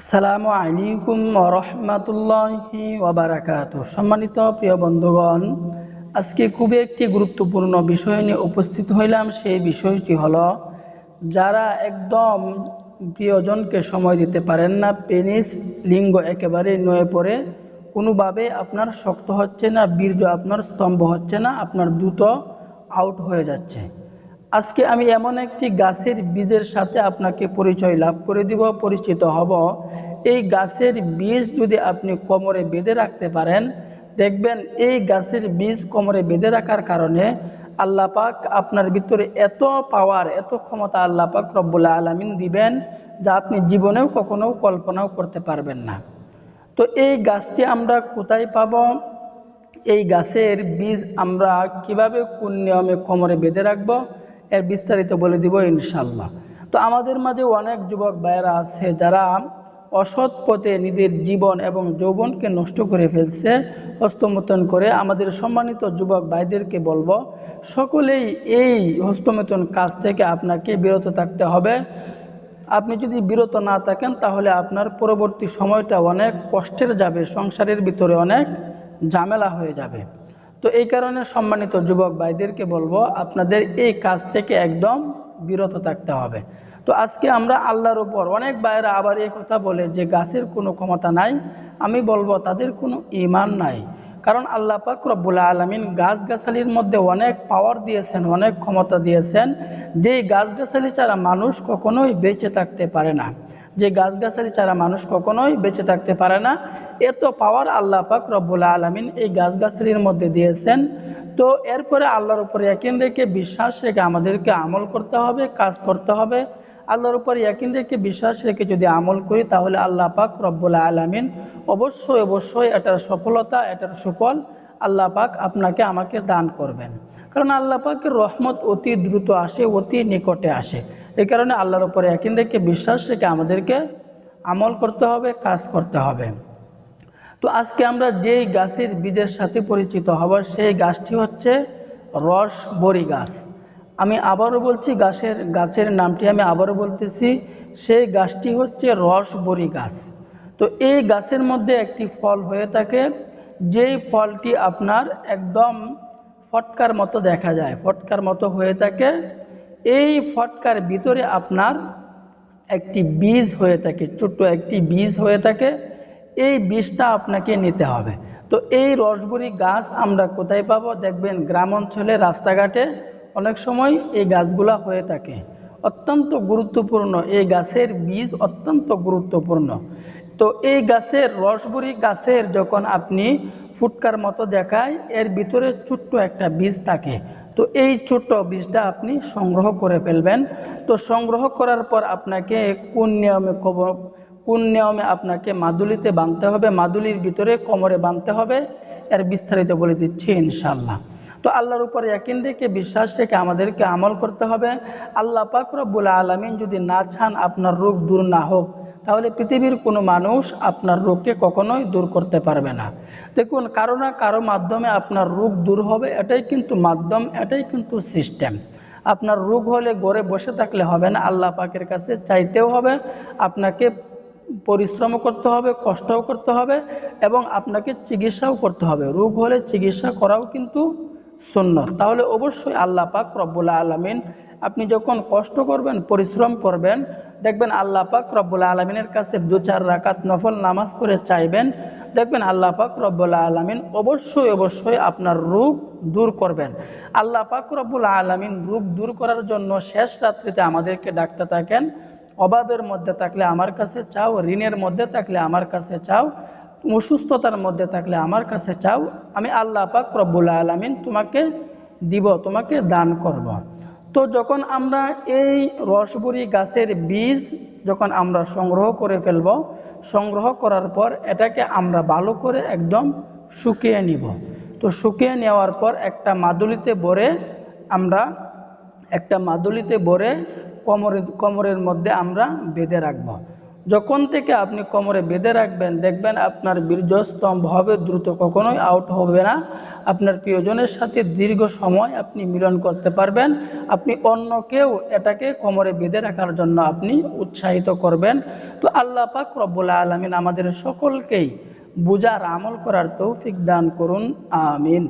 আসসালামু আলাইকুম ওয়া রাহমাতুল্লাহি ওয়া বারাকাতুহু। সম্মানিত প্রিয় বন্ধুগণ, আজকে খুবই একটি গুরুত্বপূর্ণ বিষয় নিয়ে উপস্থিত হইলাম। সেই বিষয়টি হলো, যারা একদম প্রিয়জনকে সময় দিতে পারেন না, পেনিস লিঙ্গ একেবারে নুয়ে পড়ে, কোনোভাবে আপনার শক্ত হচ্ছে না, বীর্য আপনার স্তম্ভ হচ্ছে না, আপনার দ্রুত আউট হয়ে যাচ্ছে। আজকে আমি এমন একটি গাছের বীজের সাথে আপনাকে পরিচয় লাভ করে দিব, পরিচিত হব। এই গাছের বীজ যদি আপনি কোমরে বেঁধে রাখতে পারেন, দেখবেন এই গাছের বীজ কোমরে বেঁধে রাখার কারণে আল্লাহ পাক আপনার ভিতরে এত পাওয়ার, এত ক্ষমতা আল্লাহ পাক রব্বুল আলামিন দিবেন, যা আপনি জীবনেও কখনো কল্পনাও করতে পারবেন না। তো এই গাছটি আমরা কোথায় পাব? এই গাছের বীজ আমরা কিভাবে কোন নিয়মে কোমরে বেঁধে রাখব, এর বিস্তারিত বলে দিব ইনশাল্লাহ। তো আমাদের মাঝে অনেক যুবক ভাইয়েরা আছে যারা অসৎ পথে নিজের জীবন এবং যৌবনকে নষ্ট করে ফেলছে হস্তমৈথুন করে। আমাদের সম্মানিত যুবক ভাইদেরকে বলবো, সকলেই এই হস্তমৈথুন কাজ থেকে আপনাকে বিরত থাকতে হবে। আপনি যদি বিরত না থাকেন তাহলে আপনার পরবর্তী সময়টা অনেক কষ্টের যাবে, সংসারের ভিতরে অনেক ঝামেলা হয়ে যাবে। তো এই কারণে সম্মানিত যুবক ভাইদেরকে বলবো, আপনাদের এই কাজ থেকে একদম বিরত থাকতে হবে। তো আজকে আমরা আল্লাহর উপর, অনেক ভাইয়েরা আবার এই কথা বলে যে গাছের কোনো ক্ষমতা নাই। আমি বলবো তাদের কোনো ঈমান নাই। কারণ আল্লাহ পাক রব্বুল আলামিন গাছগাছালির মধ্যে অনেক পাওয়ার দিয়েছেন, অনেক ক্ষমতা দিয়েছেন, যেই গাছগাছালি ছাড়া মানুষ কখনোই বেঁচে থাকতে পারে না। যে গাছগাছালি ছাড়া মানুষ কখনোই বেঁচে থাকতে পারে না, এত পাওয়ার আল্লাহ পাক রব্বুল আলামিন এই গাছগাছালির মধ্যে দিয়েছেন। তো এরপরে আল্লাহর উপরে ইয়াকিন রেখে, বিশ্বাস রেখে আমাদেরকে আমল করতে হবে, কাজ করতে হবে। আল্লাহর উপর ইয়াকিন রেখে, বিশ্বাস রেখে যদি আমল করি, তাহলে আল্লাহ পাক রব্বুল আলামিন অবশ্যই অবশ্যই এটার সফলতা, এটার সুফল আল্লাহ পাক আপনাকে আমাকে দান করবেন। কারণ আল্লাহ পাকের রহমত অতি দ্রুত আসে, অতি নিকটে আসে। এই কারণে আল্লাহর উপরে ইয়াকিন রেখে, বিশ্বাস রেখে আমাদেরকে আমল করতে হবে, কাজ করতে হবে। তো আজকে আমরা যেই গাছের বীজের সাথে পরিচিত হব, সেই গাছটি হচ্ছে রসবরী গাছ। আমি আবারও বলছি, গাছের নামটি আমি আবারও বলতেছি, সেই গাছটি হচ্ছে রসবরী গাছ। তো এই গাছের মধ্যে একটি ফল হয়ে থাকে, যেই ফলটি আপনার একদম ফটকার মতো দেখা যায়, ফটকার মতো হয়ে থাকে। এই ফটকার ভিতরে আপনার একটি বীজ হয়ে থাকে, ছোট্ট একটি বীজ হয়ে থাকে। এই বীজটা আপনাকে নিতে হবে। তো এই রসবরী গাছ আমরা কোথায় পাবো? দেখবেন গ্রাম অঞ্চলে, রাস্তাঘাটে অনেক সময় এই গাছগুলা হয়ে থাকে। অত্যন্ত গুরুত্বপূর্ণ, এই গাছের বীজ অত্যন্ত গুরুত্বপূর্ণ। তো এই গাছের, রসবরী গাছের যখন আপনি ফুটকার মতো দেখায়, এর ভিতরে ছোট্ট একটা বীজ থাকে। তো এই ছোট্ট বীজটা আপনি সংগ্রহ করে ফেলবেন। তো সংগ্রহ করার পর আপনাকে কোন নিয়মে আপনাকে মাদুলিতে বাঁধতে হবে, মাদুলির ভিতরে কোমরে বাঁধতে হবে, এর বিস্তারিত বলে দিচ্ছি ইনশাআল্লাহ। তো আল্লাহর উপর ইয়াকিন রেখে, বিশ্বাস রেখে আমাদেরকে আমল করতে হবে। আল্লাহ পাক রব্বুল আলামিন যদি না চান আপনার রোগ দূর না হোক, তাহলে পৃথিবীর কোনো মানুষ আপনার রোগকে কখনোই দূর করতে পারবে না। দেখুন, কারো না কারো মাধ্যমে আপনার রোগ দূর হবে, এটাই কিন্তু মাধ্যম, এটাই কিন্তু সিস্টেম। আপনার রোগ হলে ঘরে বসে থাকলে হবে না, আল্লাহ পাকের কাছে চাইতেও হবে, আপনাকে পরিশ্রম করতে হবে, কষ্টও করতে হবে, এবং আপনাকে চিকিৎসাও করতে হবে। রোগ হলে চিকিৎসা করাও কিন্তু সুন্নত। তাহলে অবশ্যই আল্লাহ পাক রব্বুল আলামিন, আপনি যখন কষ্ট করবেন, পরিশ্রম করবেন, দেখবেন আল্লাহ পাক রব্বুল আলামিনের কাছে 2-4 রাকাত নফল নামাজ করে চাইবেন, দেখবেন আল্লাহ পাক রব্বুল আলামিন অবশ্যই অবশ্যই আপনার রোগ দূর করবেন। আল্লাহ পাক রব্বুল আলামিন রোগ দূর করার জন্য শেষ রাত্রিতে আমাদেরকে ডাকতে থাকেন, অভাবের মধ্যে থাকলে আমার কাছে চাও, ঋণের মধ্যে থাকলে আমার কাছে চাও, অসুস্থতার মধ্যে থাকলে আমার কাছে চাও, আমি আল্লাহ পাক রব্বুল আলামিন তোমাকে দিব, তোমাকে দান করব। তো যখন আমরা এই রসবরী গাছের বীজ যখন আমরা সংগ্রহ করে ফেলব, সংগ্রহ করার পর এটাকে আমরা ভালো করে একদম শুকিয়ে নিব। তো শুকিয়ে নেওয়ার পর একটা মাদুলিতে ভরে কোমরের মধ্যে আমরা বেঁধে রাখব। যখন থেকে আপনি কোমরে বেঁধে রাখবেন, দেখবেন আপনার বীর্যস্তম্ভ হবে দ্রুত, কখনোই আউট হবে না। আপনার প্রিয়জনের সাথে দীর্ঘ সময় আপনি মিলন করতে পারবেন। আপনি অন্যকেও এটাকে কোমরে বেঁধে রাখার জন্য আপনি উৎসাহিত করবেন। তো আল্লাহ পাক রব্বুল আলামিন আমাদের সকলকেই বুঝার আমল করার তৌফিক দান করুন। আমিন।